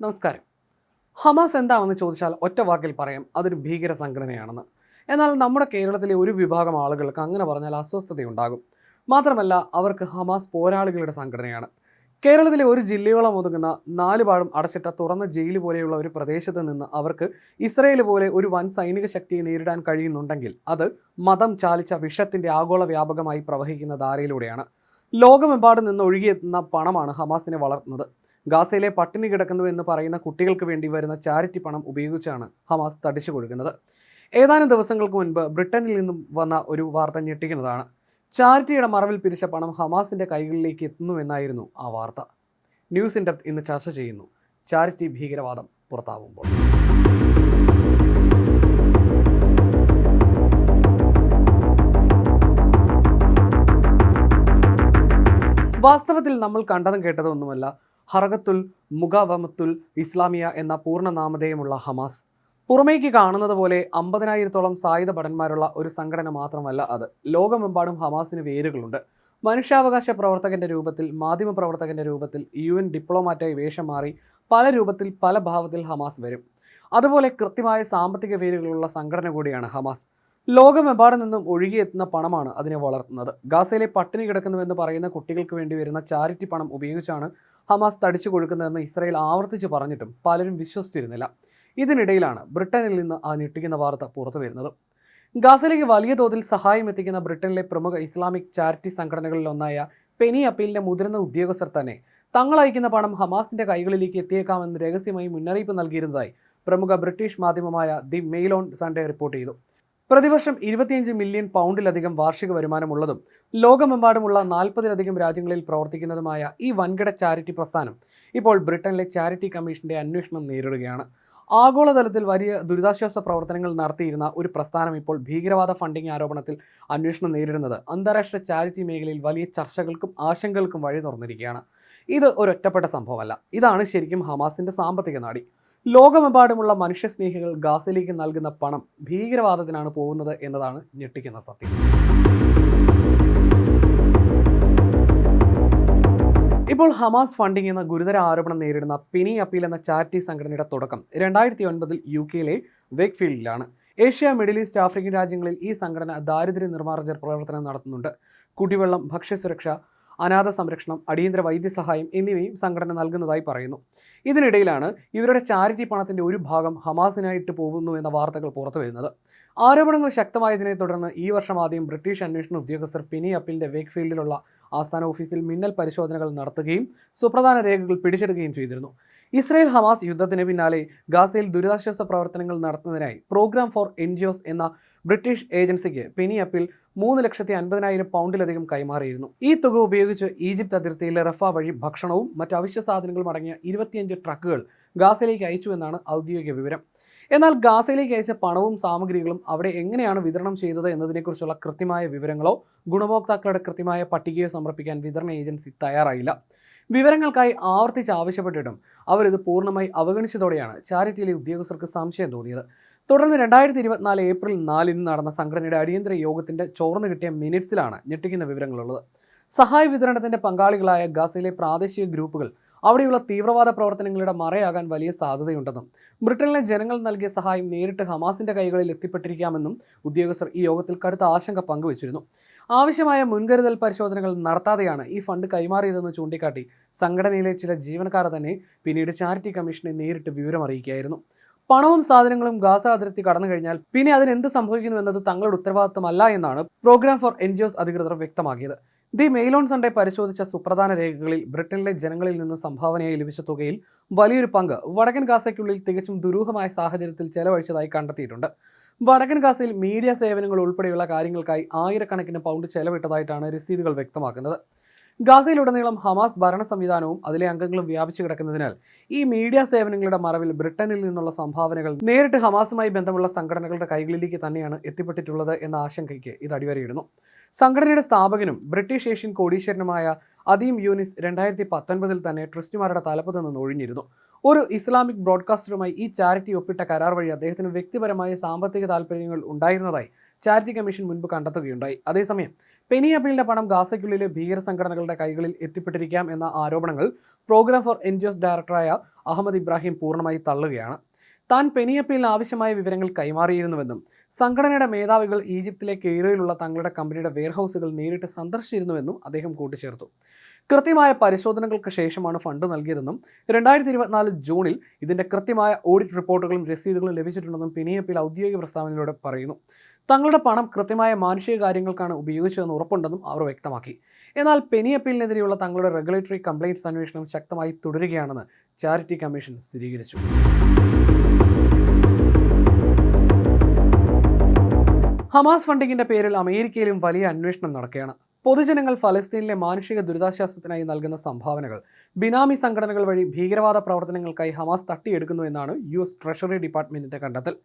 നമസ്കാരം. ഹമാസ് എന്താണെന്ന് ചോദിച്ചാൽ ഒറ്റ വാക്കിൽ പറയാം, അതൊരു ഭീകര സംഘടനയാണെന്ന്. എന്നാൽ നമ്മുടെ കേരളത്തിലെ ഒരു വിഭാഗം ആളുകൾക്ക് അങ്ങനെ പറഞ്ഞാൽ അസ്വസ്ഥതയുണ്ടാകും. മാത്രമല്ല, അവർക്ക് ഹമാസ് പോരാളികളുടെ സംഘടനയാണ്. കേരളത്തിലെ ഒരു ജില്ലയോളം ഒതുങ്ങുന്ന നാലുപാടും അടച്ചിട്ട തുറന്ന ജയിൽ പോലെയുള്ള ഒരു പ്രദേശത്ത് നിന്ന് അവർക്ക് ഇസ്രയേൽ പോലെ ഒരു വൻ സൈനിക ശക്തിയെ നേരിടാൻ കഴിയുന്നുണ്ടെങ്കിൽ അത് മതം ചാലിച്ച വിഷത്തിന്റെ ആഗോള വ്യാപകമായി പ്രവഹിക്കുന്ന ധാരയിലൂടെയാണ്. ലോകമെമ്പാടും നിന്ന് ഒഴുകിയെത്തുന്ന പണമാണ് ഹമാസിനെ വളർത്തുന്നത്. ഗാസയിലെ പട്ടിണി കിടക്കുന്നു എന്ന് പറയുന്ന കുട്ടികൾക്ക് വേണ്ടി വരുന്ന ചാരിറ്റി പണം ഉപയോഗിച്ചാണ് ഹമാസ് തടിച്ചു കൊടുക്കുന്നത്. ഏതാനും ദിവസങ്ങൾക്ക് മുൻപ് ബ്രിട്ടനിൽ നിന്നും വന്ന ഒരു വാർത്ത ഞെട്ടിക്കുന്നതാണ്. ചാരിറ്റിയുടെ മറവിൽ പിരിച്ച പണം ഹമാസിന്റെ കൈകളിലേക്ക് എത്തുന്നുവെന്നായിരുന്നു ആ വാർത്ത. ന്യൂസ് ഇൻ ഡെപ്ത് ഇന്ന് ചർച്ച ചെയ്യുന്നു ചാരിറ്റി ഭീകരവാദം പുറത്താവുമ്പോൾ. വാസ്തവത്തിൽ നമ്മൾ കണ്ടതും കേട്ടതും ഒന്നുമല്ല ഹറകത്തുൽ മുഖാവമത്തുൽ ഇസ്ലാമിയ എന്ന പൂർണ്ണ നാമധേയമുള്ള ഹമാസ്. പുറമേക്ക് കാണുന്നത് പോലെ 50,000-ഓളം സായുധ ഭടന്മാരുള്ള ഒരു സംഘടന മാത്രമല്ല അത്. ലോകമെമ്പാടും ഹമാസിന് വേരുകളുണ്ട്. മനുഷ്യാവകാശ പ്രവർത്തകന്റെ രൂപത്തിൽ, മാധ്യമ പ്രവർത്തകന്റെ രൂപത്തിൽ, UN ഡിപ്ലോമാറ്റായി വേഷം മാറി പല രൂപത്തിൽ പല ഭാവത്തിൽ ഹമാസ് വരും. അതുപോലെ കൃത്യമായ സാമ്പത്തിക വേരുകളുള്ള സംഘടന കൂടിയാണ് ഹമാസ്. ലോകമെമ്പാടും നിന്നും ഒഴുകിയെത്തുന്ന പണമാണ് അതിനെ വളർത്തുന്നത്. ഗാസയിലെ പട്ടിണി കിടക്കുന്നുവെന്ന് പറയുന്ന കുട്ടികൾക്ക് വേണ്ടി വരുന്ന ചാരിറ്റി പണം ഉപയോഗിച്ചാണ് ഹമാസ് തടിച്ചു കൊടുക്കുന്നതെന്ന് ഇസ്രായേൽ ആവർത്തിച്ച് പറഞ്ഞിട്ടും പലരും വിശ്വസിച്ചിരുന്നില്ല. ഇതിനിടയിലാണ് ബ്രിട്ടനിൽ നിന്ന് ആ ഞെട്ടിക്കുന്ന വാർത്ത പുറത്തു വരുന്നത്. ഗാസയിലേക്ക് വലിയ തോതിൽ സഹായം എത്തിക്കുന്ന ബ്രിട്ടനിലെ പ്രമുഖ ഇസ്ലാമിക് ചാരിറ്റി സംഘടനകളിലൊന്നായ പെനി അപ്പീലിന്റെ മുതിർന്ന ഉദ്യോഗസ്ഥർ തന്നെ തങ്ങൾ അയക്കുന്ന പണം ഹമാസിന്റെ കൈകളിലേക്ക് എത്തിയേക്കാമെന്ന് രഹസ്യമായി മുന്നറിയിപ്പ് നൽകിയിരുന്നതായി പ്രമുഖ ബ്രിട്ടീഷ് മാധ്യമമായ the Mail on Sunday report ചെയ്തു. പ്രതിവർഷം 25 മില്യൺ പൗണ്ടിലധികം വാർഷിക വരുമാനമുള്ളതും ലോകമെമ്പാടുമുള്ള 40-ലധികം രാജ്യങ്ങളിൽ പ്രവർത്തിക്കുന്നതുമായ ഈ വൻകിട ചാരിറ്റി പ്രസ്ഥാനം ഇപ്പോൾ ബ്രിട്ടനിലെ ചാരിറ്റി കമ്മീഷന്റെ അന്വേഷണം നേരിടുകയാണ്. ആഗോളതലത്തിൽ വലിയ ദുരിതാശ്വാസ പ്രവർത്തനങ്ങൾ നടത്തിയിരുന്ന ഒരു പ്രസ്ഥാനം ഇപ്പോൾ ഭീകരവാദ ഫണ്ടിംഗ് ആരോപണത്തിൽ അന്വേഷണം നേരിടുന്നത് അന്താരാഷ്ട്ര ചാരിറ്റി മേഖലയിൽ വലിയ ചർച്ചകൾക്കും ആശങ്കകൾക്കും വഴി തുറന്നിരിക്കുകയാണ്. ഇത് ഒരൊറ്റപ്പെട്ട സംഭവമല്ല. ഇതാണ് ശരിക്കും ഹമാസിന്റെ സാമ്പത്തിക നാഡി. ലോകമെമ്പാടുമുള്ള മനുഷ്യസ്നേഹികൾ ഗാസയിലേക്ക് നൽകുന്ന പണം ഭീകരവാദത്തിനാണ് പോകുന്നത് എന്നതാണ് ഞെട്ടിക്കുന്ന സത്യം. ഇപ്പോൾ ഹമാസ് ഫണ്ടിംഗ് എന്ന ഗുരുതര ആരോപണം നേരിടുന്ന പെനി അപ്പീൽ എന്ന ചാരിറ്റി സംഘടനയുടെ തുടക്കം 2009 UK വേക്ക്ഫീൽഡിലാണ്. ഏഷ്യ, മിഡിൽ ഈസ്റ്റ്, ആഫ്രിക്കൻ രാജ്യങ്ങളിൽ ഈ സംഘടന ദാരിദ്ര്യ നിർമ്മാർജ്ജന പ്രവർത്തനം നടത്തുന്നുണ്ട്. കുടിവെള്ളം, ഭക്ഷ്യസുരക്ഷ, അനാഥ സംരക്ഷണം, അടിയന്തര വൈദ്യസഹായം എന്നിവയും സംഘടന നൽകുന്നതായി പറയുന്നു. ഇതിനിടയിലാണ് ഇവരുടെ ചാരിറ്റി പണത്തിന്റെ ഒരു ഭാഗം ഹമാസിനായിട്ട് പോകുന്നു എന്ന വാർത്തകൾ പുറത്തു വരുന്നത്. ആരോപണങ്ങൾ ശക്തമായതിനെ തുടർന്ന് ഈ വർഷം ആദ്യം ബ്രിട്ടീഷ് അന്വേഷണ ഉദ്യോഗസ്ഥർ പെനി അപ്പീലിന്റെ വേക്ക്ഫീൽഡിലുള്ള ആസ്ഥാന ഓഫീസിൽ മിന്നൽ പരിശോധനകൾ നടത്തുകയും സുപ്രധാന രേഖകൾ പിടിച്ചെടുക്കുകയും ചെയ്തിരുന്നു. ഇസ്രായേൽ ഹമാസ് യുദ്ധത്തിന് പിന്നാലെ ഗാസയിൽ ദുരിതാശ്വാസ പ്രവർത്തനങ്ങൾ നടത്തുന്നതിനായി പ്രോഗ്രാം ഫോർ NGOs എന്ന ബ്രിട്ടീഷ് ഏജൻസിക്ക് പെനി അപ്പീൽ 3,50,000 പൗണ്ടിലധികം കൈമാറിയിരുന്നു. ഈ തുക ഉപയോഗിച്ച് ഈജിപ്ത് അതിർത്തിയിലെ റഫ വഴി ഭക്ഷണവും മറ്റ് അവശ്യ സാധനങ്ങളും അടങ്ങിയ 25 ട്രക്കുകൾ ഗാസയിലേക്ക് അയച്ചു എന്നാണ് ഔദ്യോഗിക വിവരം. എന്നാൽ ഗാസയിലേക്ക് അയച്ച പണവും സാമഗ്രികളും അവിടെ എങ്ങനെയാണ് വിതരണം ചെയ്തത് എന്നതിനെക്കുറിച്ചുള്ള കൃത്യമായ വിവരങ്ങളോ ഗുണഭോക്താക്കളുടെ കൃത്യമായ പട്ടികയോ സമർപ്പിക്കാൻ വിതരണ ഏജൻസി തയ്യാറായില്ല. വിവരങ്ങൾക്കായി ആവർത്തിച്ച് ആവശ്യപ്പെട്ടിട്ടും അവരിത് പൂർണ്ണമായി അവഗണിച്ചതോടെയാണ് ചാരിറ്റിയിലെ ഉദ്യോഗസ്ഥർക്ക് സംശയം തോന്നിയത്. തുടർന്ന് 2024 ഏപ്രിൽ 4 നടന്ന സംഘടനയുടെ അടിയന്തര യോഗത്തിന്റെ ചോർന്നു കിട്ടിയ മിനിറ്റ്സിലാണ് ഞെട്ടിക്കുന്ന വിവരങ്ങളുള്ളത്. സഹായ വിതരണത്തിന്റെ പങ്കാളികളായ ഗാസയിലെ പ്രാദേശിക ഗ്രൂപ്പുകൾ അവിടെയുള്ള തീവ്രവാദ പ്രവർത്തനങ്ങളുടെ മറയാകാൻ വലിയ സാധ്യതയുണ്ടെന്നും ബ്രിട്ടനിലെ ജനങ്ങൾ നൽകിയ സഹായം നേരിട്ട് ഹമാസിന്റെ കൈകളിൽ എത്തിപ്പെട്ടിരിക്കാമെന്നും ഉദ്യോഗസ്ഥർ ഈ യോഗത്തിൽ കടുത്ത ആശങ്ക പങ്കുവച്ചിരുന്നു. ആവശ്യമായ മുൻകരുതൽ പരിശോധനകൾ നടത്താതെയാണ് ഈ ഫണ്ട് കൈമാറിയതെന്ന് ചൂണ്ടിക്കാട്ടി സംഘടനയിലെ ചില ജീവനക്കാർ തന്നെ പിന്നീട് ചാരിറ്റി കമ്മീഷനെ നേരിട്ട് വിവരമറിയിക്കുകയായിരുന്നു. പണവും സാധനങ്ങളും ഗാസ അതിർത്തി കടന്നു കഴിഞ്ഞാൽ പിന്നെ അതിനെന്ത് സംഭവിക്കുന്നു എന്നത് തങ്ങളുടെ ഉത്തരവാദിത്തമല്ല എന്നാണ് പ്രോഗ്രാം ഫോർ NGOs അധികൃതർ വ്യക്തമാക്കിയത്. ദി മെയിൽ ഓൺ സൺഡേ പരിശോധിച്ച സുപ്രധാന രേഖകളിൽ ബ്രിട്ടനിലെ ജനങ്ങളിൽ നിന്ന് സംഭാവനയായി ലഭിച്ച തുകയിൽ വലിയൊരു പങ്ക് വടക്കൻ ഗാസയ്ക്കുള്ളിൽ തികച്ചും ദുരൂഹമായ സാഹചര്യത്തിൽ ചെലവഴിച്ചതായി കണ്ടെത്തിയിട്ടുണ്ട്. വടക്കൻ ഗാസയിൽ മീഡിയ സേവനങ്ങൾ ഉൾപ്പെടെയുള്ള കാര്യങ്ങൾക്കായി ആയിരക്കണക്കിന് പൗണ്ട് ചെലവിട്ടതായിട്ടാണ് രസീതുകൾ വ്യക്തമാക്കുന്നത്. ഗാസയിലുടനീളം ഹമാസ് ഭരണ സംവിധാനവും അതിലെ അംഗങ്ങളും വ്യാപിച്ചു കിടക്കുന്നതിനാൽ ഈ മീഡിയ സേവനങ്ങളുടെ മറവിൽ ബ്രിട്ടനിൽ നിന്നുള്ള സംഭാവനകൾ നേരിട്ട് ഹമാസുമായി ബന്ധമുള്ള സംഘടനകളുടെ കൈകളിലേക്ക് തന്നെയാണ് എത്തിപ്പെട്ടിട്ടുള്ളത് എന്ന ആശങ്കയ്ക്ക് ഇത് അടിവരയിടുന്നു. സംഘടനയുടെ സ്ഥാപകനും ബ്രിട്ടീഷ് ഏഷ്യൻ കോടീശ്വരനുമായ അദീം യൂനിസ് 2019 തന്നെ ട്രസ്റ്റിമാരുടെ തലപ്പത്ത് നിന്ന് ഒഴിഞ്ഞിരുന്നു. ഒരു ഇസ്ലാമിക് ബ്രോഡ്കാസ്റ്ററുമായി ഈ ചാരിറ്റി ഒപ്പിട്ട കരാർ വഴി അദ്ദേഹത്തിന് വ്യക്തിപരമായ സാമ്പത്തിക താൽപ്പര്യങ്ങൾ ഉണ്ടായിരുന്നതായി ചാരിറ്റി കമ്മീഷൻ മുൻപ് കണ്ടെത്തുകയുണ്ടായി. അതേസമയം പെനി അപ്പീലിന്റെ പണം ഗാസയ്ക്കുള്ളിലെ ഭീകര സംഘടനകളുടെ കൈകളിൽ എത്തിപ്പെട്ടിരിക്കാം എന്ന ആരോപണങ്ങൾ പ്രോഗ്രാം ഫോർ എൻജിഒസ് ഡയറക്ടറായ അഹമ്മദ് ഇബ്രാഹിം പൂർണ്ണമായി തള്ളുകയാണ്. താൻ പെനി അപ്പീലിന് ആവശ്യമായ വിവരങ്ങൾ കൈമാറിയിരുന്നുവെന്നും സംഘടനയുടെ മേധാവികൾ ഈജിപ്തിലെ കെയ്റോയിലുള്ള തങ്ങളുടെ കമ്പനിയുടെ വെയർഹൌസുകൾ നേരിട്ട് സന്ദർശിച്ചിരുന്നുവെന്നും അദ്ദേഹം കൂട്ടിച്ചേർത്തു. കൃത്യമായ പരിശോധനകൾക്ക് ശേഷമാണ് ഫണ്ട് നൽകിയതെന്നും 2024 ജൂണിൽ ഇതിന്റെ കൃത്യമായ ഓഡിറ്റ് റിപ്പോർട്ടുകളും രസീതുകളും ലഭിച്ചിട്ടുണ്ടെന്നും പെനി അപ്പീൽ ഔദ്യോഗിക പ്രസ്താവനയിലൂടെ പറയുന്നു. തങ്ങളുടെ പണം കൃത്യമായ മാനുഷിക കാര്യങ്ങൾക്കാണ് ഉപയോഗിച്ചതെന്ന് ഉറപ്പുണ്ടെന്നും അവർ വ്യക്തമാക്കി. എന്നാൽ പെനി അപ്പീലിനെതിരെയുള്ള തങ്ങളുടെ റെഗുലേറ്ററി കംപ്ലയിൻറ്റ്സ് അന്വേഷണം ശക്തമായി തുടരുകയാണെന്ന് ചാരിറ്റി കമ്മീഷൻ സ്ഥിരീകരിച്ചു. ഹമാസ് ഫണ്ടിങ്ങിന്റെ പേരിൽ അമേരിക്കയിലും വലിയ അന്വേഷണം നടക്കുകയാണ്. പൊതുജനങ്ങൾ ഫലസ്തീനിലെ മാനുഷിക ദുരിതാശ്വാസത്തിനായി നൽകുന്ന സംഭാവനകൾ ബിനാമി സംഘടനകൾ വഴി ഭീകരവാദ പ്രവർത്തനങ്ങൾക്കായി ഹമാസ് തട്ടിയെടുക്കുന്നു എന്നാണ് US ട്രഷറി ഡിപ്പാർട്ട്മെന്റിന്റെ കണ്ടെത്തൽ.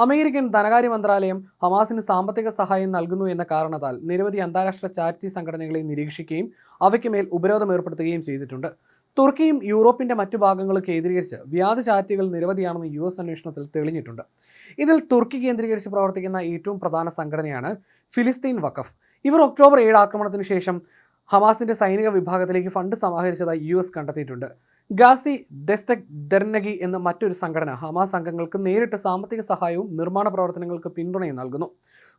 അമേരിക്കൻ ധനകാര്യ മന്ത്രാലയം ഹമാസിന് സാമ്പത്തിക സഹായം നൽകുന്നു എന്ന കാരണത്താൽ നിരവധി അന്താരാഷ്ട്ര ചാരിറ്റി സംഘടനകളെ നിരീക്ഷിക്കുകയും അവയ്ക്ക് മേൽ ഉപരോധം ഏർപ്പെടുത്തുകയും ചെയ്തിട്ടുണ്ട്. തുർക്കിയും യൂറോപ്പിന്റെ മറ്റു ഭാഗങ്ങളും കേന്ദ്രീകരിച്ച് വ്യാജ ചാരിറ്റികൾ നിരവധിയാണെന്ന് US അന്വേഷണത്തിൽ തെളിഞ്ഞിട്ടുണ്ട്. ഇതിൽ തുർക്കി കേന്ദ്രീകരിച്ച് പ്രവർത്തിക്കുന്ന ഏറ്റവും പ്രധാന സംഘടനയാണ് ഫിലിസ്തീൻ വഖഫ്. ഇവർ ഒക്ടോബർ 7 ആക്രമണത്തിന് ശേഷം ഹമാസിന്റെ സൈനിക വിഭാഗത്തിലേക്ക് ഫണ്ട് സമാഹരിച്ചതായി US കണ്ടെത്തിയിട്ടുണ്ട്. ഗാസി ദെസ്തക് ദെർനഗി എന്ന മറ്റൊരു സംഘടന ഹമാസ് അംഗങ്ങൾക്ക് നേരിട്ട് സാമ്പത്തിക സഹായവും നിർമ്മാണ പ്രവർത്തനങ്ങൾക്ക് പിന്തുണയും നൽകുന്നു.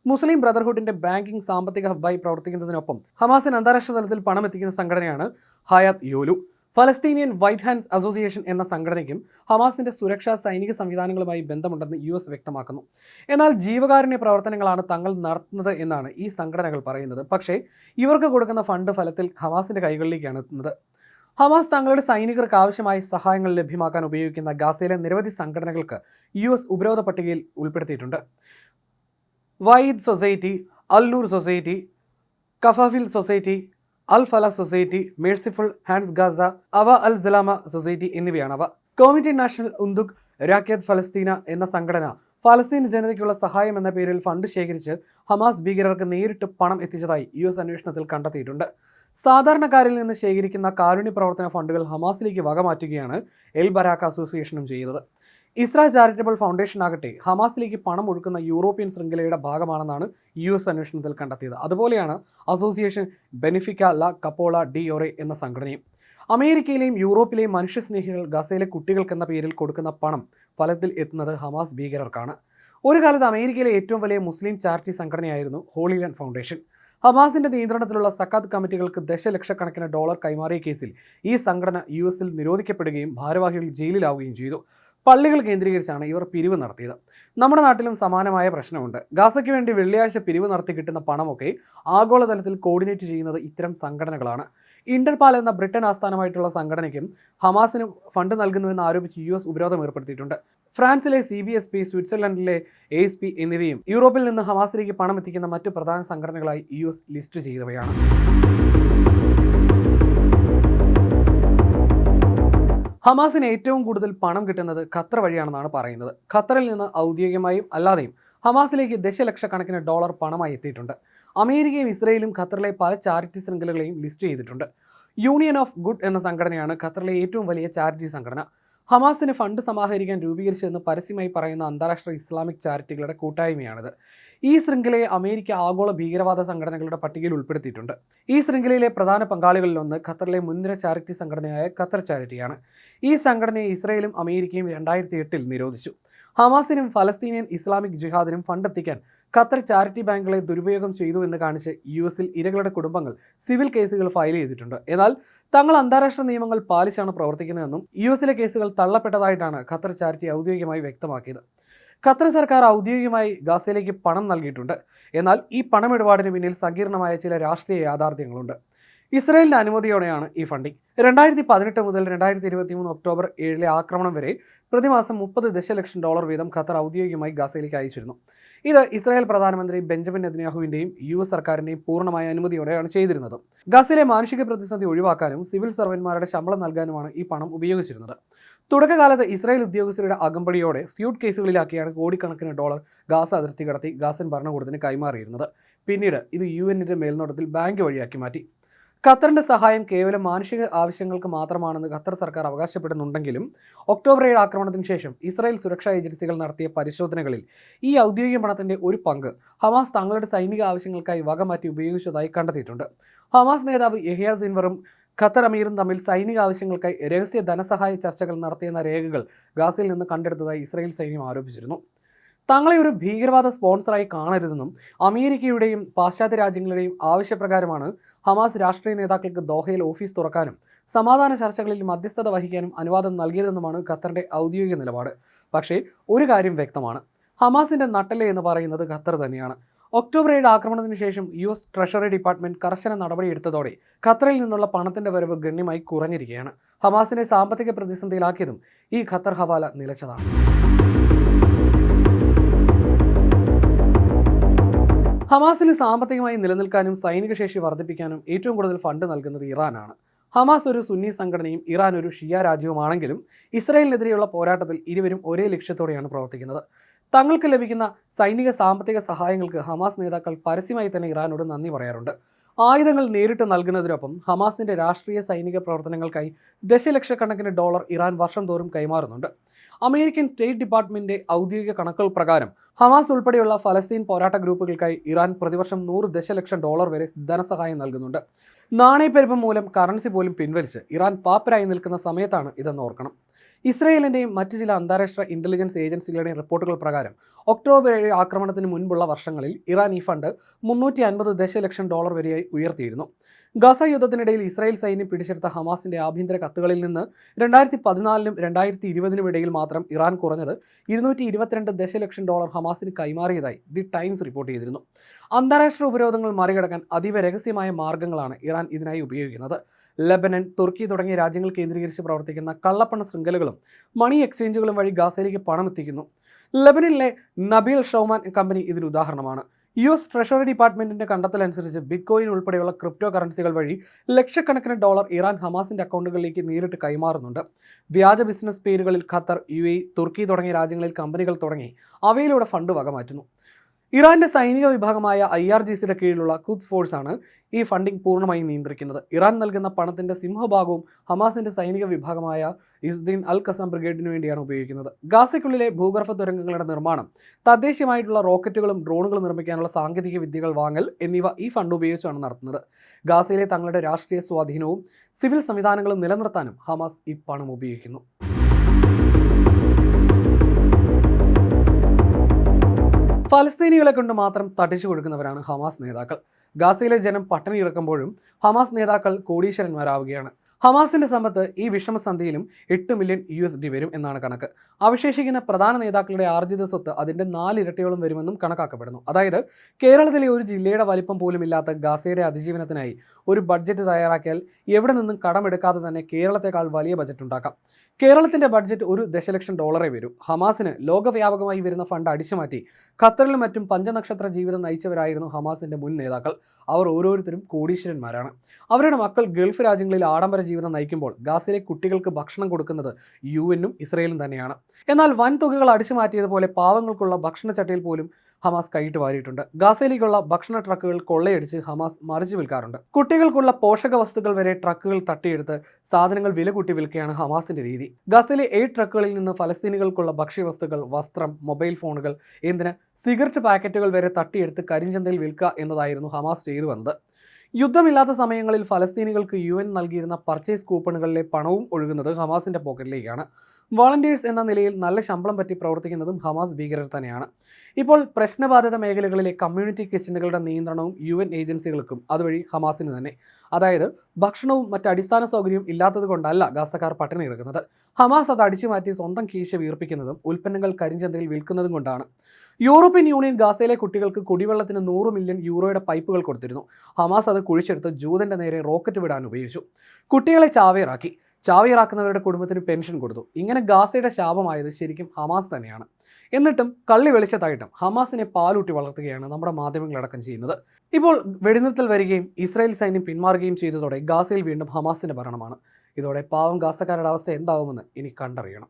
മുസ്ലിം ബ്രദർഹുഡിന്റെ ബാങ്കിംഗ് സാമ്പത്തിക ഹബ്ബായി പ്രവർത്തിക്കുന്നതിനൊപ്പം ഹമാസിന് അന്താരാഷ്ട്ര തലത്തിൽ പണം എത്തിക്കുന്ന സംഘടനയാണ് Hayat Yolu. Palestinian white hands association എന്ന സംഘടനയ്ക്കും ഹമാസിന്റെ സുരക്ഷാ സൈനിക സംവിധാനങ്ങളുമായി ബന്ധമുണ്ടെന്ന് US വ്യക്തമാക്കുന്നു. എന്നാൽ ജീവകാരുണ്യ പ്രവർത്തനങ്ങളാണ് തങ്ങൾ നടത്തുന്നത് എന്നാണ് ഈ സംഘടനകൾ പറയുന്നത്. പക്ഷേ ഇവർക്ക് കൊടുക്കുന്ന ഫണ്ട് ഫലത്തിൽ ഹമാസിന്റെ കൈകളിലേക്കാണ് എത്തുന്നത്. ഹമാസ് തങ്ങളുടെ സൈനികർക്ക് ആവശ്യമായ സഹായങ്ങൾ ലഭ്യമാക്കാൻ ഉപയോഗിക്കുന്ന ഗാസയിലെ നിരവധി സംഘടനകൾക്ക് US ഉപരോധ പട്ടികയിൽ ഉൾപ്പെടുത്തിയിട്ടുണ്ട്. വൈദ് സൊസൈറ്റി, അൽ നൂർ സൊസൈറ്റി, കഫാഫിൽ സൊസൈറ്റി, അൽ ഫല സൊസൈറ്റി, മേഴ്സിഫുൾ ഹാൻഡ്സ് ഗാസ, അവ അൽ സലാമ സൊസൈറ്റി എന്നിവയാണവ. കമ്മിറ്റി നാഷണൽ ഉന്ദുഖ് രാഖ്യത് ഫലസ്തീന എന്ന സംഘടന ഫലസ്തീൻ ജനതയ്ക്കുള്ള സഹായം എന്ന പേരിൽ ഫണ്ട് ശേഖരിച്ച് ഹമാസ് ഭീകരർക്ക് നേരിട്ട് പണം എത്തിച്ചതായി US അന്വേഷണത്തിൽ കണ്ടെത്തിയിട്ടുണ്ട്. സാധാരണക്കാരിൽ നിന്ന് ശേഖരിക്കുന്ന കാരുണ്യ പ്രവർത്തന ഫണ്ടുകൾ ഹമാസിലേക്ക് വകമാറ്റുകയാണ് എൽ ബരാക്ക അസോസിയേഷനും ചെയ്യുന്നത്. ഇസ്രാ ചാരിറ്റബിൾ ഫൗണ്ടേഷൻ ആകട്ടെ ഹമാസിലേക്ക് പണം ഒഴുക്കുന്ന യൂറോപ്യൻ ശൃംഖലയുടെ ഭാഗമാണെന്നാണ് US അന്വേഷണത്തിൽ കണ്ടെത്തിയത്. അതുപോലെയാണ് അസോസിയേഷൻ ബെനിഫിക്ക ല കപ്പോള ഡി ഒറെ എന്ന സംഘടനയും. അമേരിക്കയിലെയും യൂറോപ്പിലെയും മനുഷ്യസ്നേഹികൾ ഗസയിലെ കുട്ടികൾക്കെന്ന പേരിൽ കൊടുക്കുന്ന പണം ഫലത്തിൽ എത്തുന്നത് ഹമാസ് ഭീകരർക്കാണ്. ഒരു കാലത്ത് അമേരിക്കയിലെ ഏറ്റവും വലിയ മുസ്ലിം ചാരിറ്റി സംഘടനയായിരുന്നു ഹോളി ലാൻഡ് ഫൗണ്ടേഷൻ. ഹമാസിന്റെ നിയന്ത്രണത്തിലുള്ള സക്കാത്ത് കമ്മിറ്റികൾക്ക് ദശലക്ഷക്കണക്കിന് ഡോളർ കൈമാറിയ കേസിൽ ഈ സംഘടന US-ൽ നിരോധിക്കപ്പെടുകയും ഭാരവാഹികൾ ജയിലിലാവുകയും ചെയ്തു. പള്ളികൾ കേന്ദ്രീകരിച്ചാണ് ഇവർ പിരിവ് നടത്തിയത്. നമ്മുടെ നാട്ടിലും സമാനമായ പ്രശ്നമുണ്ട്. ഗാസയ്ക്ക് വേണ്ടി വെള്ളിയാഴ്ച പിരിവ് നടത്തി കിട്ടുന്ന പണമൊക്കെ ആഗോളതലത്തിൽ കോർഡിനേറ്റ് ചെയ്യുന്നത് ഇത്തരം സംഘടനകളാണ്. ഇന്റർപാൽ എന്ന ബ്രിട്ടൻ ആസ്ഥാനമായിട്ടുള്ള സംഘടനയ്ക്കും ഹമാസിന് ഫണ്ട് നൽകുന്നുവെന്ന് ആരോപിച്ച് US ഉപരോധം ഏർപ്പെടുത്തിയിട്ടുണ്ട്. ഫ്രാൻസിലെ CBSP, സ്വിറ്റ്സർലൻഡിലെ ASP എന്നിവയും യൂറോപ്പിൽ നിന്ന് ഹമാസിലേക്ക് പണം എത്തിക്കുന്ന മറ്റു പ്രധാന സംഘടനകളായി US ലിസ്റ്റ് ചെയ്തവയാണ്. ഹമാസിന് ഏറ്റവും കൂടുതൽ പണം കിട്ടുന്നത് ഖത്തർ വഴിയാണെന്നാണ് പറയുന്നത്. ഖത്തറിൽ നിന്ന് ഔദ്യോഗികമായും അല്ലാതെയും ഹമാസിലേക്ക് ദശലക്ഷക്കണക്കിന് ഡോളർ പണമായി എത്തിയിട്ടുണ്ട്. അമേരിക്കയും ഇസ്രയേലും ഖത്തറിലെ പല ചാരിറ്റി ശൃംഖലകളെയും ലിസ്റ്റ് ചെയ്തിട്ടുണ്ട്. യൂണിയൻ ഓഫ് ഗുഡ് എന്ന സംഘടനയാണ് ഖത്തറിലെ ഏറ്റവും വലിയ ചാരിറ്റി സംഘടന. ഹമാസിന് ഫണ്ട് സമാഹരിക്കാൻ രൂപീകരിച്ചതെന്ന് പരസ്യമായി പറയുന്ന അന്താരാഷ്ട്ര ഇസ്ലാമിക് ചാരിറ്റികളുടെ കൂട്ടായ്മയാണിത്. ഈ ശൃംഖലയെ അമേരിക്ക ആഗോള ഭീകരവാദ സംഘടനകളുടെ പട്ടികയിൽ ഉൾപ്പെടുത്തിയിട്ടുണ്ട്. ഈ ശൃംഖലയിലെ പ്രധാന പങ്കാളികളിലൊന്ന് ഖത്തറിലെ മുൻനിര ചാരിറ്റി സംഘടനയായ ഖത്തർ ചാരിറ്റിയാണ്. ഈ സംഘടനയെ ഇസ്രയേലും അമേരിക്കയും 2008-ൽ നിരോധിച്ചു. ഹമാസിനും ഫലസ്തീനിയൻ ഇസ്ലാമിക് ജിഹാദിനും ഫണ്ടെത്തിക്കാൻ ഖത്തർ ചാരിറ്റി ബാങ്കുകളെ ദുരുപയോഗം ചെയ്തു എന്ന് കാണിച്ച് US-ൽ ഇരകളുടെ കുടുംബങ്ങൾ സിവിൽ കേസുകൾ ഫയൽ ചെയ്തിട്ടുണ്ട്. എന്നാൽ തങ്ങൾ അന്താരാഷ്ട്ര നിയമങ്ങൾ പാലിച്ചാണ് പ്രവർത്തിക്കുന്നതെന്നും US-ലെ കേസുകൾ തള്ളപ്പെട്ടതായിട്ടാണ് ഖത്തർ ചാരിറ്റി ഔദ്യോഗികമായി വ്യക്തമാക്കിയത്. ഖത്തർ സർക്കാർ ഔദ്യോഗികമായി ഗാസയിലേക്ക് പണം നൽകിയിട്ടുണ്ട്. എന്നാൽ ഈ പണമിടപാടിന് പിന്നിൽ സങ്കീർണമായ ചില രാഷ്ട്രീയ യാഥാർത്ഥ്യങ്ങളുണ്ട്. ഇസ്രയേലിന്റെ അനുമതിയോടെയാണ് ഈ ഫണ്ടിംഗ്. 2018 മുതൽ 2023 ഒക്ടോബർ 7 ആക്രമണം വരെ പ്രതിമാസം $30 ദശലക്ഷം വീതം ഖത്തർ ഔദ്യോഗികമായി ഗാസയിലേക്ക് അയച്ചിരുന്നു. ഇത് ഇസ്രായേൽ പ്രധാനമന്ത്രി ബെഞ്ചമിൻ നെതന്യാഹുവിന്റെയും US സർക്കാരിന്റെയും പൂർണ്ണമായ അനുമതിയോടെയാണ് ചെയ്തിരുന്നത്. ഗാസയിലെ മാനുഷിക പ്രതിസന്ധി ഒഴിവാക്കാനും സിവിൽ സർവന്മാരുടെ ശമ്പളം നൽകാനുമാണ് ഈ പണം ഉപയോഗിച്ചിരുന്നത്. തുടക്കകാലത്ത് ഇസ്രായേൽ ഉദ്യോഗസ്ഥരുടെ അകമ്പടിയോടെ സ്യൂട്ട് കേസുകളിലാക്കിയാണ് കോടിക്കണക്കിന് ഡോളർ ഗാസ അതിർത്തി കടത്തി ഗാസൻ ഭരണകൂടത്തിന് കൈമാറിയിരുന്നത്. പിന്നീട് ഇത് യുഎന്നിന്റെ മേൽനോട്ടത്തിൽ ബാങ്ക് വഴിയാക്കി മാറ്റി. ഖത്തറിന്റെ സഹായം കേവലം മാനുഷിക ആവശ്യങ്ങൾക്ക് മാത്രമാണെന്ന് ഖത്തർ സർക്കാർ അവകാശപ്പെടുന്നുണ്ടെങ്കിലും ഒക്ടോബർ 7 ആക്രമണത്തിന് ശേഷം ഇസ്രായേൽ സുരക്ഷാ ഏജൻസികൾ നടത്തിയ പരിശോധനകളിൽ ഈ ഔദ്യോഗിക പണത്തിന്റെ ഒരു പങ്ക് ഹമാസ് തങ്ങളുടെ സൈനിക ആവശ്യങ്ങൾക്കായി വകമാറ്റി ഉപയോഗിച്ചതായി കണ്ടെത്തിയിട്ടുണ്ട്. ഹമാസ് നേതാവ് യഹ്യ സിൻവറും ഖത്തർ അമീറും തമ്മിൽ സൈനിക ആവശ്യങ്ങൾക്കായി രഹസ്യ ധനസഹായ ചർച്ചകൾ നടത്തിയെന്ന രേഖകൾ ഗാസയിൽ നിന്ന് കണ്ടെടുത്തതായി ഇസ്രായേൽ സൈന്യം ആരോപിച്ചിരുന്നു. തങ്ങളെ ഒരു ഭീകരവാദ സ്പോൺസറായി കാണരുതെന്നും അമേരിക്കയുടെയും പാശ്ചാത്യ രാജ്യങ്ങളുടെയും ആവശ്യപ്രകാരമാണ് ഹമാസ് രാഷ്ട്രീയ നേതാക്കൾക്ക് ദോഹയിൽ ഓഫീസ് തുറക്കാനും സമാധാന ചർച്ചകളിൽ മധ്യസ്ഥത വഹിക്കാനും അനുവാദം നൽകിയതെന്നുമാണ് ഖത്തറിന്റെ ഔദ്യോഗിക നിലപാട്. പക്ഷേ ഒരു കാര്യം വ്യക്തമാണ്, ഹമാസിന്റെ നട്ടല് എന്ന് പറയുന്നത് ഖത്തർ തന്നെയാണ്. ഒക്ടോബർ 7 ആക്രമണത്തിന് ശേഷം US ട്രഷറി ഡിപ്പാർട്ട്മെന്റ് കർശന നടപടിയെടുത്തതോടെ ഖത്തറിൽ നിന്നുള്ള പണത്തിന്റെ വരവ് ഗണ്യമായി കുറഞ്ഞിരിക്കുകയാണ്. ഹമാസിനെ സാമ്പത്തിക പ്രതിസന്ധിയിലാക്കിയതും ഈ ഖത്തർ ഹവാല നിലച്ചതാണ്. ഹമാസിന് സാമ്പത്തികമായി നിലനിൽക്കാനും സൈനിക ശേഷി വർദ്ധിപ്പിക്കാനും ഏറ്റവും കൂടുതൽ ഫണ്ട് നൽകുന്നത് ഇറാനാണ്. ഹമാസ് ഒരു സുന്നി സംഘടനയും ഇറാൻ ഒരു ഷിയ രാജ്യവുമാണെങ്കിലും ഇസ്രായേലിനെതിരെയുള്ള പോരാട്ടത്തിൽ ഇരുവരും ഒരേ ലക്ഷ്യത്തോടെയാണ് പ്രവർത്തിക്കുന്നത്. തങ്ങൾക്ക് ലഭിക്കുന്ന സൈനിക സാമ്പത്തിക സഹായങ്ങൾക്ക് ഹമാസ് നേതാക്കൾ പരസ്യമായി തന്നെ ഇറാനോട് നന്ദി പറയാറുണ്ട്. ആയുധങ്ങൾ നേരിട്ട് നൽകുന്നതിനൊപ്പം ഹമാസിന്റെ രാഷ്ട്രീയ സൈനിക പ്രവർത്തനങ്ങൾക്കായി ദശലക്ഷക്കണക്കിന് ഡോളർ ഇറാൻ വർഷം തോറും കൈമാറുന്നുണ്ട്. അമേരിക്കൻ സ്റ്റേറ്റ് ഡിപ്പാർട്ട്മെന്റിന്റെ ഔദ്യോഗിക കണക്കുകൾ പ്രകാരം ഹമാസ് ഉൾപ്പെടെയുള്ള ഫലസ്തീൻ പോരാട്ട ഗ്രൂപ്പുകൾക്കായി ഇറാൻ പ്രതിവർഷം 100 ദശലക്ഷം ഡോളർ വരെ ധനസഹായം നൽകുന്നുണ്ട്. നാണയപ്പെരുപ്പം മൂലം കറൻസി പോലും പിൻവലിച്ച് ഇറാൻ പാപ്പരായി നിൽക്കുന്ന സമയത്താണ് ഇതെന്ന് ഓർക്കണം. ഇസ്രായേലിന്റെയും മറ്റ് ചില അന്താരാഷ്ട്ര ഇന്റലിജൻസ് ഏജൻസികളുടെയും റിപ്പോർട്ടുകൾ പ്രകാരം ഒക്ടോബർ 7 ആക്രമണത്തിന് മുൻപുള്ള വർഷങ്ങളിൽ ഇറാൻ ഈ ഫണ്ട് 350 ദശലക്ഷം ഡോളർ വരെയായി ഉയർത്തിയിരുന്നു. ഗാസ യുദ്ധത്തിനിടയിൽ ഇസ്രായേൽ സൈന്യം പിടിച്ചെടുത്ത ഹമാസിന്റെ ആഭ്യന്തര കത്തുകളിൽ നിന്ന് 2014 2020 ഇടയിൽ മാത്രം ഇറാൻ കുറഞ്ഞത് 222 ദശലക്ഷം ഡോളർ ഹമാസിന് കൈമാറിയതായി ദി ടൈംസ് റിപ്പോർട്ട് ചെയ്തിരുന്നു. അന്താരാഷ്ട്ര ഉപരോധങ്ങൾ മറികടക്കാൻ അതീവ രഹസ്യമായ മാർഗങ്ങളാണ് ഇറാൻ ഇതിനായി ഉപയോഗിക്കുന്നത്. ലെബനൻ, തുർക്കി തുടങ്ങിയ രാജ്യങ്ങൾ കേന്ദ്രീകരിച്ച് പ്രവർത്തിക്കുന്ന കള്ളപ്പണ ശൃംഖലകളും മണി എക്സ്ചേഞ്ചുകളും വഴി ഗാസയിലേക്ക് പണം എത്തിക്കുന്നു. ലെബനനിലെ നബീൽ ഷൗമാൻ കമ്പനി ഇതിന് ഉദാഹരണമാണ്. US ട്രഷറി ഡിപ്പാർട്ട്മെന്റിന്റെ കണ്ടെത്തലനുസരിച്ച് ബിറ്റ്കോയിൻ ഉൾപ്പെടെയുള്ള ക്രിപ്റ്റോ കറൻസികൾ വഴി ലക്ഷക്കണക്കിന് ഡോളർ ഇറാൻ ഹമാസിന്റെ അക്കൗണ്ടുകളിലേക്ക് നേരിട്ട് കൈമാറുന്നുണ്ട്. വ്യാജ ബിസിനസ് പേരുകളിൽ ഖത്തർ, UAE, തുർക്കി തുടങ്ങിയ രാജ്യങ്ങളിൽ കമ്പനികൾ തുടങ്ങി അവയിലൂടെ ഫണ്ട് വകമാറ്റുന്നു. ഇറാന്റെ സൈനിക വിഭാഗമായ IRGCയുടെ കീഴിലുള്ള ഖുദ്സ് ഫോഴ്സാണ് ഈ ഫണ്ടിംഗ് പൂർണ്ണമായി നിയന്ത്രിക്കുന്നത്. ഇറാൻ നൽകുന്ന പണത്തിന്റെ സിംഹഭാഗവും ഹമാസിന്റെ സൈനിക വിഭാഗമായ ഇസ്ദീൻ അൽ ഖസം ബ്രിഗേഡിന് വേണ്ടിയാണ് ഉപയോഗിക്കുന്നത്. ഗാസയ്ക്കുള്ളിലെ ഭൂഗർഭ തുരങ്കങ്ങളുടെ നിർമ്മാണം, തദ്ദേശീയമായിട്ടുള്ള റോക്കറ്റുകളും ഡ്രോണുകളും നിർമ്മിക്കാനുള്ള സാങ്കേതിക വിദ്യകൾ വാങ്ങൽ എന്നിവ ഈ ഫണ്ട് ഉപയോഗിച്ചാണ് നടത്തുന്നത്. ഗാസയിലെ തങ്ങളുടെ രാഷ്ട്രീയ സ്വാധീനവും സിവിൽ സംവിധാനങ്ങളും നിലനിർത്താനും ഹമാസ് ഈ പണം ഉപയോഗിക്കുന്നു. ഫലസ്തീനികളെ കൊണ്ട് മാത്രം തട്ടിച്ചു കൊടുക്കുന്നവരാണ് ഹമാസ് നേതാക്കൾ. ഗാസയിലെ ജനം പട്ടിണി ഇറക്കുമ്പോഴും ഹമാസ് നേതാക്കൾ കോടീശ്വരന്മാരാവുകയാണ്. ഹമാസിന്റെ സമ്പത്ത് ഈ വിഷമസന്ധിയിലും 8 മില്യൺ USD വരും എന്നാണ് കണക്ക്. അവശേഷിക്കുന്ന പ്രധാന നേതാക്കളുടെ ആർജിത സ്വത്ത് അതിന്റെ 4 ഇരട്ടിയോളം വരുമെന്നും കണക്കാക്കപ്പെടുന്നു. അതായത് കേരളത്തിലെ ഒരു ജില്ലയുടെ വലിപ്പം പോലും ഇല്ലാത്ത ഗാസയുടെ അതിജീവനത്തിനായി ഒരു ബഡ്ജറ്റ് തയ്യാറാക്കിയാൽ എവിടെ നിന്നും കടമെടുക്കാതെ തന്നെ കേരളത്തെക്കാൾ വലിയ ബജറ്റ് ഉണ്ടാക്കാം. കേരളത്തിന്റെ ബഡ്ജറ്റ് 1 ദശലക്ഷം ഡോളറേ വരൂ. ഹമാസിന് ലോകവ്യാപകമായി വരുന്ന ഫണ്ട് അടിച്ചുമാറ്റി ഖത്തറിലും മറ്റും പഞ്ചനക്ഷത്ര ജീവിതം നയിച്ചവരായിരുന്നു ഹമാസിന്റെ മുൻ നേതാക്കൾ. അവർ ഓരോരുത്തരും കോടീശ്വരന്മാരാണ്. അവരുടെ മക്കൾ ഗൾഫ് രാജ്യങ്ങളിൽ ആഡംബര ജീവിതം നയിക്കുമ്പോൾ ഗാസയിലെ കുട്ടികൾക്ക് ഭക്ഷണം കൊടുക്കുന്നത് UN-ഉം ഇസ്രായേലും തന്നെയാണ്. എന്നാൽ വൻ തുകകൾ അടിച്ചു മാറ്റിയതുപോലെ പാവങ്ങൾക്കുള്ള ഭക്ഷണച്ചട്ടയിൽ പോലും ഹമാസ് കൈയിട്ട് വാരിയിട്ടുണ്ട്. ഗാസയിലേക്കുള്ള ഭക്ഷണ ട്രക്കുകൾ കൊള്ളയടിച്ച് ഹമാസ് മറിച്ചു വിൽക്കാറുണ്ട്. കുട്ടികൾക്കുള്ള പോഷക വസ്തുക്കൾ വരെ ട്രക്കുകൾ തട്ടിയെടുത്ത് സാധനങ്ങൾ വില കൂട്ടി വിൽക്കുകയാണ് ഹമാസിന്റെ രീതി. ഗാസയിലെ 7 ട്രക്കുകളിൽ നിന്ന് ഫലസ്തീനികൾക്കുള്ള ഭക്ഷ്യവസ്തുക്കൾ, വസ്ത്രം, മൊബൈൽ ഫോണുകൾ, എന്തിന് സിഗരറ്റ് പാക്കറ്റുകൾ വരെ തട്ടിയെടുത്ത് കരിഞ്ചന്തയിൽ വിൽക്കുക എന്നതായിരുന്നു ഹമാസ് ചെയ്തു വന്നത്. യുദ്ധമില്ലാത്ത സമയങ്ങളിൽ ഫലസ്തീനികൾക്ക് UN നൽകിയിരുന്ന പർച്ചേസ് കൂപ്പണുകളിലെ പണവും ഒഴുകുന്നത് ഹമാസിന്റെ പോക്കറ്റിലേക്കാണ്. വോളണ്ടിയേഴ്സ് എന്ന നിലയിൽ നല്ല ശമ്പളം പറ്റി പ്രവർത്തിക്കുന്നതും ഹമാസ് ഭീകരർ തന്നെയാണ്. ഇപ്പോൾ പ്രശ്നബാധിത മേഖലകളിലെ കമ്മ്യൂണിറ്റി കിച്ചണുകളുടെ നിയന്ത്രണവും UN ഏജൻസികൾക്കും അതുവഴി ഹമാസിന് തന്നെ. അതായത് ഭക്ഷണവും മറ്റ് അടിസ്ഥാന സൗകര്യവും ഇല്ലാത്തത് കൊണ്ടല്ല ഗാസക്കാർ പട്ടിണി കിടക്കുന്നത്. ഹമാസ് അത് അടിച്ചുമാറ്റി സ്വന്തം കീശ വീർപ്പിക്കുന്നതും ഉൽപ്പന്നങ്ങൾ കരിഞ്ചന്തയിൽ വിൽക്കുന്നതും കൊണ്ടാണ്. യൂറോപ്യൻ യൂണിയൻ ഗാസയിലെ കുട്ടികൾക്ക് കുടിവെള്ളത്തിന് 100 മില്യൺ യൂറോയുടെ പൈപ്പുകൾ കൊടുത്തിരുന്നു. ഹമാസ് അത് കുഴിച്ചെടുത്ത് ജൂതന്റെ നേരെ റോക്കറ്റ് വിടാൻ ഉപയോഗിച്ചു. കുട്ടികളെ ചാവേറാക്കുന്നവരുടെ കുടുംബത്തിന് പെൻഷൻ കൊടുത്തു. ഇങ്ങനെ ഗാസയുടെ ശാപമായത് ശരിക്കും ഹമാസ് തന്നെയാണ്. എന്നിട്ടും കള്ളി വെളിച്ചത്തായിട്ടും ഹമാസിനെ പാലൂട്ടി വളർത്തുകയാണ് നമ്മുടെ മാധ്യമങ്ങളടക്കം ചെയ്യുന്നത്. ഇപ്പോൾ വെടിനിർത്തൽ വരികയും ഇസ്രായേൽ സൈന്യം പിന്മാറുകയും ചെയ്തതോടെ ഗാസയിൽ വീണ്ടും ഹമാസിന്റെ ഭരണമാണ്. ഇതോടെ പാവം ഗാസക്കാരുടെ അവസ്ഥ എന്താവുമെന്ന് ഇനി കണ്ടറിയണം.